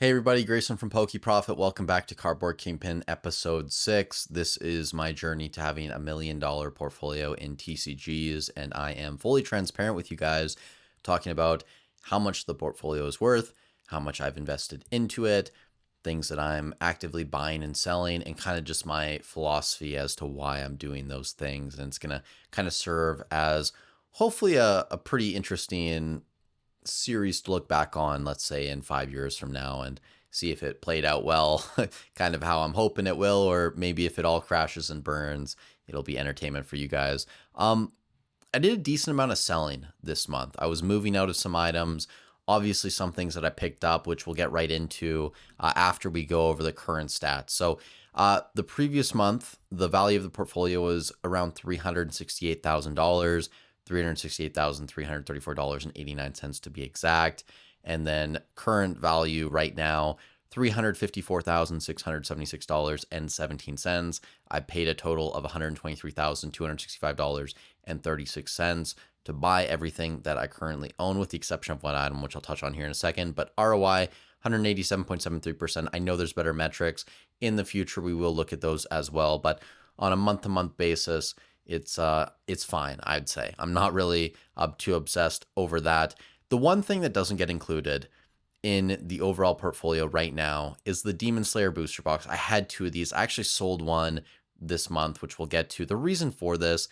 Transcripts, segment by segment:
Hey everybody, Grayson from Pokey Profit. Welcome back to Cardboard Kingpin episode 6. This is my journey to having $1 million portfolio in TCGs, and I am fully transparent with you guys, talking about how much the portfolio is worth, how much I've invested into it, things that I'm actively buying and selling, and kind of just my philosophy as to why I'm doing those things. And it's going to kind of serve as hopefully a pretty interesting series to look back on, let's say in 5 years from now, and see if it played out well, kind of how I'm hoping it will, or maybe if it all crashes and burns, it'll be entertainment for you guys. I did a decent amount of selling this month. I was moving out of some items, obviously some things that I picked up, which we'll get right into after we go over the current stats. So the previous month, the value of the portfolio was around $368,000. $368,334.89 to be exact. And then current value right now, $354,676.17. I paid a total of $123,265.36 to buy everything that I currently own, with the exception of one item, which I'll touch on here in a second. But ROI, 187.73%. I know there's better metrics. In the future, we will look at those as well. But on a month-to-month basis, it's fine, I'd say. I'm not really too obsessed over that. The one thing that doesn't get included in the overall portfolio right now is the Demon Slayer booster box. I had two of these. I actually sold one this month, which we'll get to. The reason for this,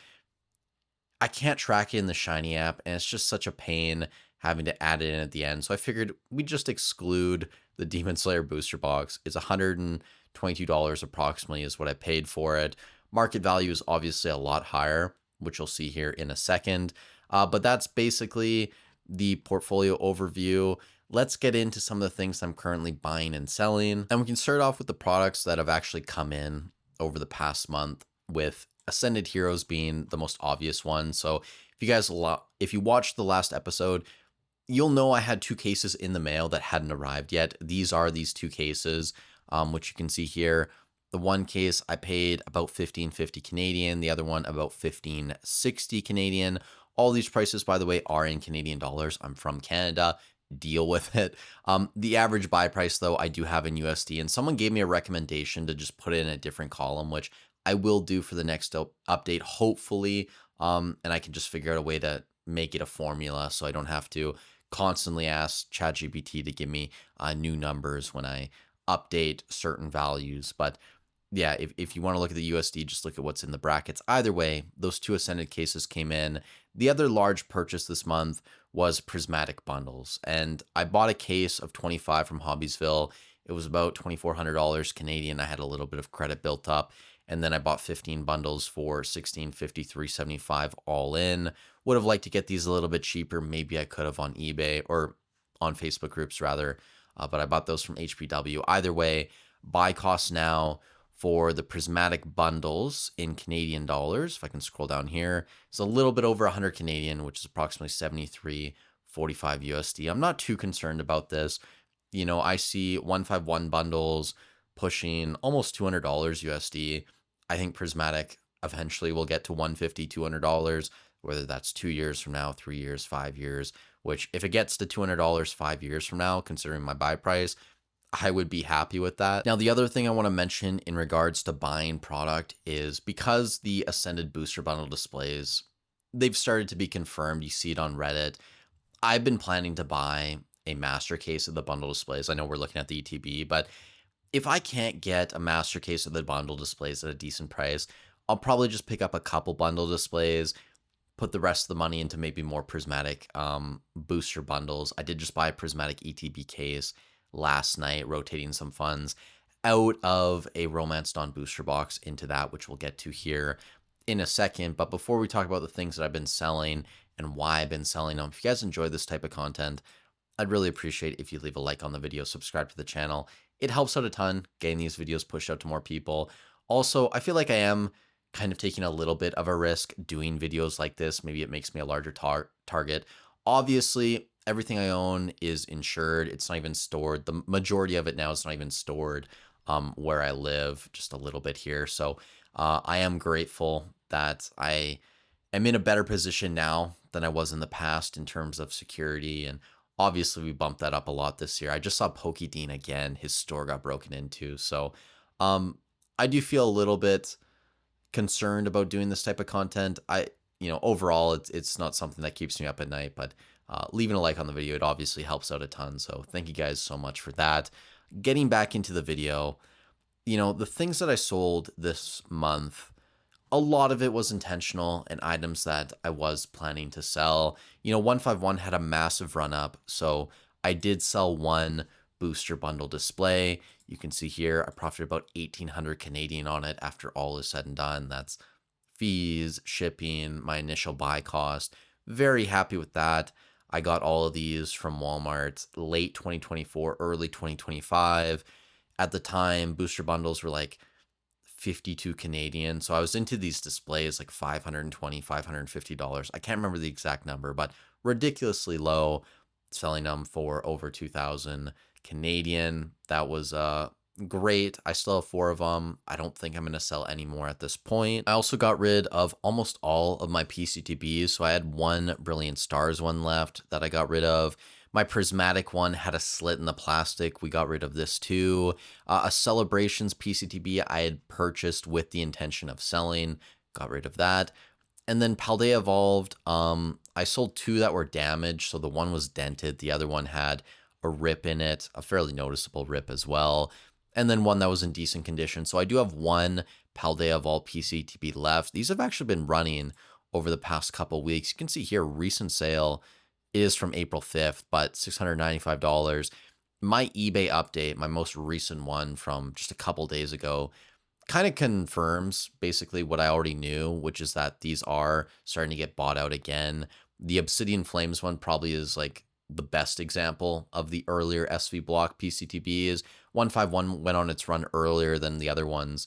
I can't track it in the Shiny app, and it's just such a pain having to add it in at the end. So I figured we'd just exclude the Demon Slayer booster box. It's $122 approximately is what I paid for it. Market value is obviously a lot higher, which you'll see here in a second. But that's basically the portfolio overview. Let's get into some of the things I'm currently buying and selling. And we can start off with the products that have actually come in over the past month, with Ascended Heroes being the most obvious one. So if you watched the last episode, you'll know I had two cases in the mail that hadn't arrived yet. These are these two cases, which you can see here. The one case I paid about 15.50 Canadian, the other one about 15.60 Canadian. All these prices, by the way, are in Canadian dollars. I'm from Canada. Deal with it. The average buy price, though, I do have in USD, and someone gave me a recommendation to just put it in a different column, which I will do for the next update, hopefully. And I can just figure out a way to make it a formula so I don't have to constantly ask ChatGPT to give me new numbers when I update certain values. But yeah, if you want to look at the USD, just look at what's in the brackets. Either way, those two Ascended cases came in. The other large purchase this month was prismatic bundles, and I bought a case of 25 from Hobbiesville. It was about $2,400 Canadian. I had a little bit of credit built up, and then I bought 15 bundles for $16.53.75 all in. Would have liked to get these a little bit cheaper. Maybe I could have on eBay or on Facebook groups rather, but I bought those from HPW. Either way, buy cost now for the prismatic bundles in Canadian dollars, if I can scroll down here, it's a little bit over 100 Canadian, which is approximately 73.45 USD. I'm not too concerned about this. You know, I see 151 bundles pushing almost $200 USD. I think prismatic eventually will get to 150, $200, whether that's 2 years from now, 3 years, 5 years, which if it gets to $200 5 years from now, considering my buy price, I would be happy with that. Now, the other thing I want to mention in regards to buying product is because the Ascended Booster Bundle displays, they've started to be confirmed. You see it on Reddit. I've been planning to buy a master case of the bundle displays. I know we're looking at the ETB, but if I can't get a master case of the bundle displays at a decent price, I'll probably just pick up a couple bundle displays, put the rest of the money into maybe more prismatic booster bundles. I did just buy a prismatic ETB case last night, rotating some funds out of a Romance Dawn booster box into that, which we'll get to here in a second. But before we talk about the things that I've been selling and why I've been selling them, if you guys enjoy this type of content, I'd really appreciate if you leave a like on the video, subscribe to the channel. It helps out a ton getting these videos pushed out to more people. Also, I feel like I am kind of taking a little bit of a risk doing videos like this. Maybe it makes me a larger target. Obviously, everything I own is insured. It's not even stored. The majority of it now is not even stored where I live, just a little bit here. So I am grateful that I am in a better position now than I was in the past in terms of security and Obviously, we bumped that up a lot this year. I just saw Pokedean again. His store got broken into. So um, I do feel a little bit concerned about doing this type of content. Overall, it's not something that keeps me up at night, but leaving a like on the video, it obviously helps out a ton. So thank you guys so much for that. Getting back into the video, the things that I sold this month, a lot of it was intentional and items that I was planning to sell. 151 had a massive run up, so I did sell one booster bundle display. You can see here I profited about 1,800 Canadian on it after all is said and done. That's fees, shipping, my initial buy cost. Very happy with that. I got all of these from Walmart late 2024, early 2025. At the time, booster bundles were like 52 Canadian. So I was into these displays like $520, $550. I can't remember the exact number, but ridiculously low, selling them for over 2,000 Canadian. That was great. I still have four of them. I don't think I'm going to sell any more at this point. I also got rid of almost all of my PCTBs. So I had one Brilliant Stars one left that I got rid of. My prismatic one had a slit in the plastic. We got rid of this too. A Celebrations PCTB I had purchased with the intention of selling. Got rid of that. And then Paldea Evolved, I sold two that were damaged. So the one was dented. The other one had a rip in it, a fairly noticeable rip as well. And then one that was in decent condition. So I do have one Paldea Evolved PCTB left. These have actually been running over the past couple weeks. You can see here, recent sale is from April 5th, but $695. My eBay update, my most recent one from just a couple days ago, kind of confirms basically what I already knew, which is that these are starting to get bought out again. The Obsidian Flames one probably is like the best example of the earlier SV block PCTBs. 151 went on its run earlier than the other ones,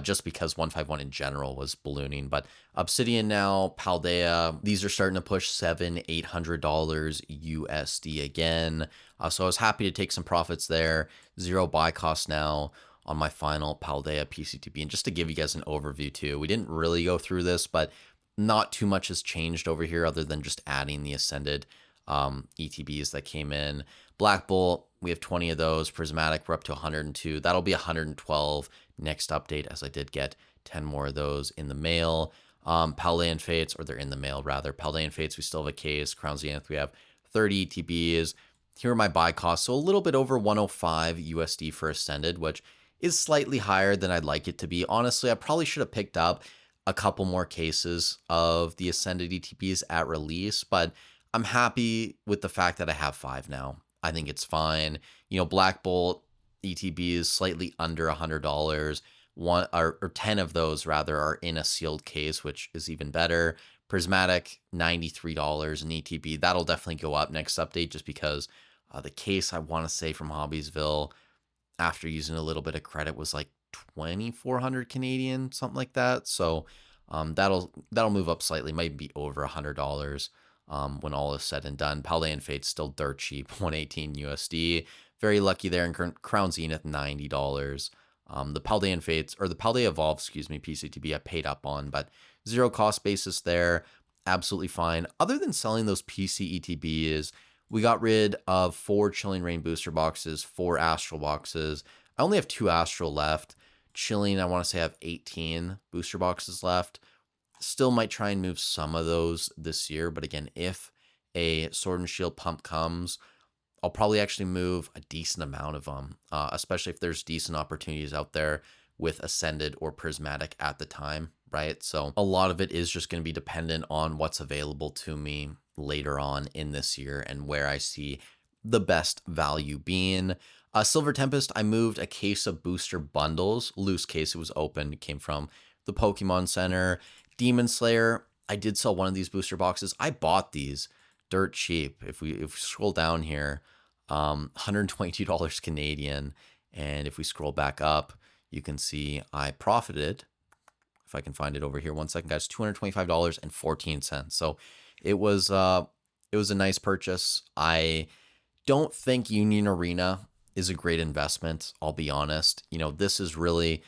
just because 151 in general was ballooning. But Obsidian now, Paldea, these are starting to push $700-800 USD again. So I was happy to take some profits there. Zero buy cost now on my final Paldea PCTB. And just to give you guys an overview too, we didn't really go through this, but not too much has changed over here other than just adding the Ascended ETBs that came in. Black Bolt, we have 20 of those. Prismatic, we're up to 102. That'll be 112 next update, as I did get 10 more of those in the mail. Paldean Fates, or they're in the mail rather. Paldean Fates, we still have a case. Crown Zenith, we have 30 ETBs. Here are my buy costs. So a little bit over 105 USD for Ascended, which is slightly higher than I'd like it to be. Honestly, I probably should have picked up a couple more cases of the Ascended ETBs at release, but I'm happy with the fact that I have 5 now. I think it's fine. Black Bolt ETB is slightly under $100. One or 10 of those rather are in a sealed case, which is even better. Prismatic, $93 in ETB. That'll definitely go up next update just because the case, I want to say, from Hobbiesville, after using a little bit of credit, was like 2,400 Canadian, something like that. So that'll move up slightly, might be over $100 when all is said and done. Paldean Fate's still dirt cheap, 118 USD. Very lucky there. And Crown Zenith, $90. The Paldean Fates, or the Paldea Evolved, PCTB I paid up on, but zero cost basis there. Absolutely fine. Other than selling those PC ETBs, we got rid of 4 Chilling Reign booster boxes, 4 Astral boxes. I only have 2 Astral left. Chilling, I want to say I have 18 booster boxes left. Still might try and move some of those this year, but again, if a Sword and Shield pump comes, I'll probably actually move a decent amount of them, especially if there's decent opportunities out there with Ascended or Prismatic at the time, right? So a lot of it is just going to be dependent on what's available to me later on in this year and where I see the best value being. Silver Tempest, I moved a case of booster bundles, loose case, it was open, it came from the Pokemon Center. Demon Slayer, I did sell one of these booster boxes. I bought these dirt cheap. If we scroll down here, $122 Canadian. And if we scroll back up, you can see I profited. If I can find it over here, one second, guys, $225.14. So it was a nice purchase. I don't think Union Arena is a great investment. I'll be honest. This is really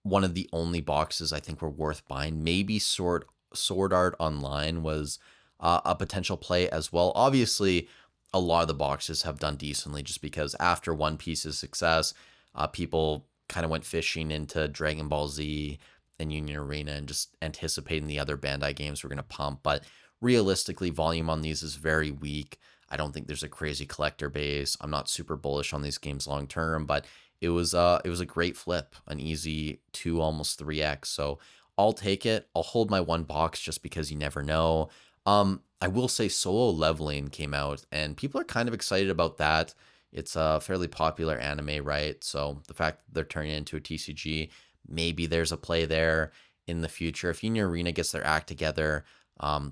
one of the only boxes I think were worth buying. Maybe Sword Art Online was a potential play as well. Obviously, a lot of the boxes have done decently just because after One Piece's success, people kind of went fishing into Dragon Ball Z and Union Arena and just anticipating the other Bandai games were going to pump. But realistically, volume on these is very weak. I don't think there's a crazy collector base. I'm not super bullish on these games long term, but it was a great flip, an easy 2 almost 3x. So I'll take it. I'll hold my one box just because you never know. I will say Solo Leveling came out and people are kind of excited about that. It's a fairly popular anime, right? So the fact that they're turning it into a TCG, maybe there's a play there in the future. If Union Arena gets their act together,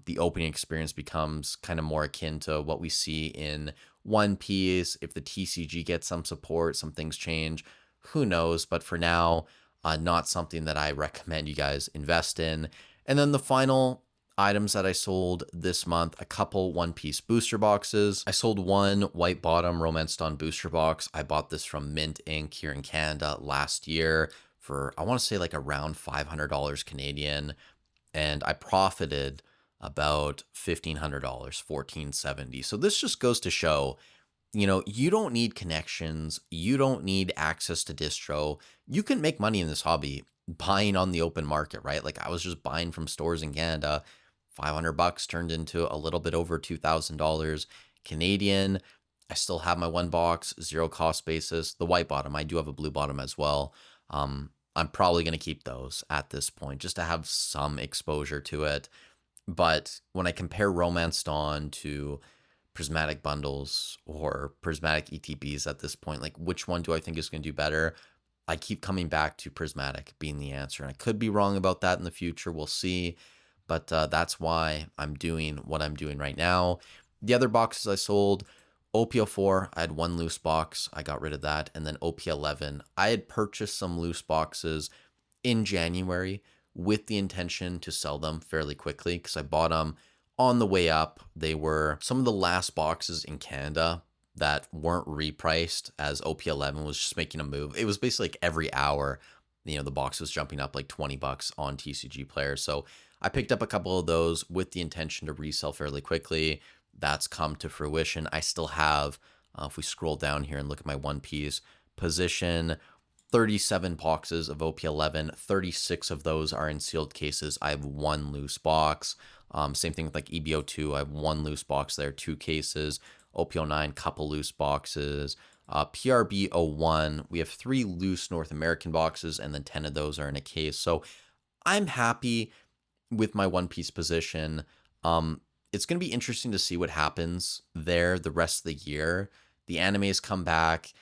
the opening experience becomes kind of more akin to what we see in One Piece. If the TCG gets some support, some things change, who knows? But for now, not something that I recommend you guys invest in. And then the final items that I sold this month, a couple One Piece booster boxes. I sold one white bottom Romance Dawn booster box. I bought this from Mint Inc. here in Canada last year for, I want to say like around $500 Canadian. And I profited about $1,500, 1470. So this just goes to show, you don't need connections. You don't need access to distro. You can make money in this hobby buying on the open market, right? Like I was just buying from stores in Canada. $500 turned into a little bit over $2,000 Canadian. I still have my one box, zero cost basis. The white bottom, I do have a blue bottom as well. I'm probably going to keep those at this point just to have some exposure to it. But when I compare Romance Dawn to prismatic bundles or prismatic ETBs at this point, like which one do I think is going to do better? I keep coming back to prismatic being the answer. And I could be wrong about that in the future. We'll see. But that's why I'm doing what I'm doing right now. The other boxes I sold, OP04, I had one loose box. I got rid of that. And then OP11, I had purchased some loose boxes in January with the intention to sell them fairly quickly because I bought them on the way up. They were some of the last boxes in Canada that weren't repriced as OP11 was just making a move. It was basically like every hour, the box was jumping up like $20 on TCG Player. So I picked up a couple of those with the intention to resell fairly quickly. That's come to fruition. I still have, if we scroll down here and look at my One Piece position, 37 boxes of OP11, 36 of those are in sealed cases. I have one loose box. Same thing with like EBO2. I have one loose box there, two cases. OP09, couple loose boxes. PRB01, we have 3 loose North American boxes, and then 10 of those are in a case. So I'm happy with my One Piece position. It's going to be interesting to see what happens there the rest of the year. The animes come back.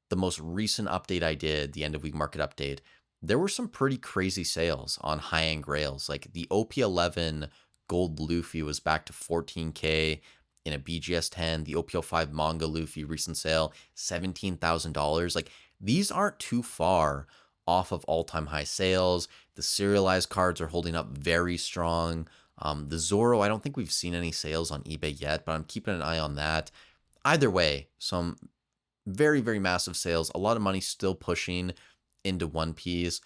The most recent update I did, the end of week market update, there were some pretty crazy sales on high-end grails. Like the OP11 Gold Luffy was back to 14K in a BGS 10. The OP05 Manga Luffy recent sale, $17,000. Like these aren't too far off of all-time high sales. The serialized cards are holding up very strong. The Zoro, I don't think we've seen any sales on eBay yet, but I'm keeping an eye on that. Either way, some very, very massive sales. A lot of money still pushing into One Piece.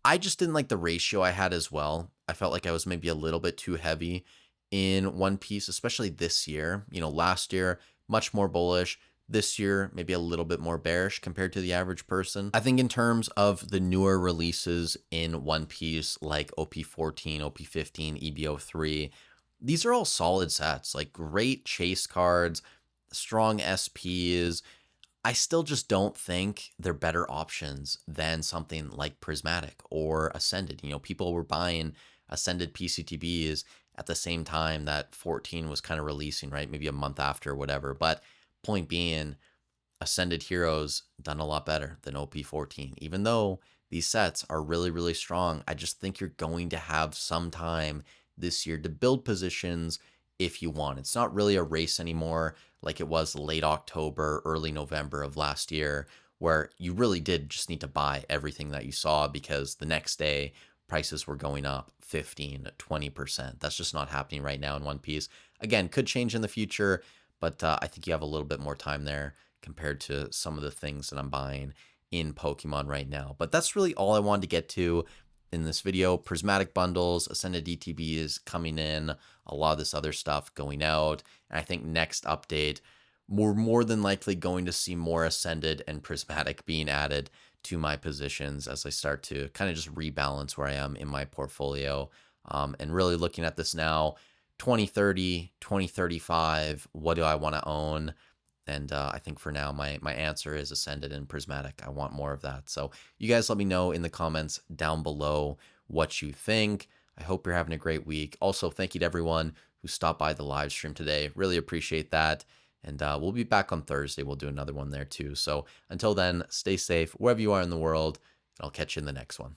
I just didn't like the ratio I had as well. I felt like I was maybe a little bit too heavy in One Piece, especially this year. Last year, much more bullish. This year, maybe a little bit more bearish compared to the average person. I think in terms of the newer releases in One Piece, like OP14, OP15, EBO3, these are all solid sets, like great chase cards, strong SPs. I still just don't think they're better options than something like Prismatic or Ascended. People were buying Ascended PCTBs at the same time that 14 was kind of releasing, right? Maybe a month after or whatever. But point being, Ascended Heroes done a lot better than OP14. Even though these sets are really, really strong, I just think you're going to have some time this year to build positions if you want. It's not really a race anymore like it was late October, early November of last year, where you really did just need to buy everything that you saw because the next day prices were going up 15, 20%. That's just not happening right now in One Piece. Again, could change in the future, but I think you have a little bit more time there compared to some of the things that I'm buying in Pokemon right now. But that's really all I wanted to get to in this video. Prismatic bundles, Ascended DTB is coming in, a lot of this other stuff going out. And I think next update, we're more than likely going to see more Ascended and Prismatic being added to my positions as I start to kind of just rebalance where I am in my portfolio. And really looking at this now, 2030, 2035, what do I want to own? And I think for now, my answer is Ascended and Prismatic. I want more of that. So you guys let me know in the comments down below what you think. I hope you're having a great week. Also, thank you to everyone who stopped by the live stream today. Really appreciate that. And we'll be back on Thursday. We'll do another one there too. So until then, stay safe wherever you are in the world, and I'll catch you in the next one.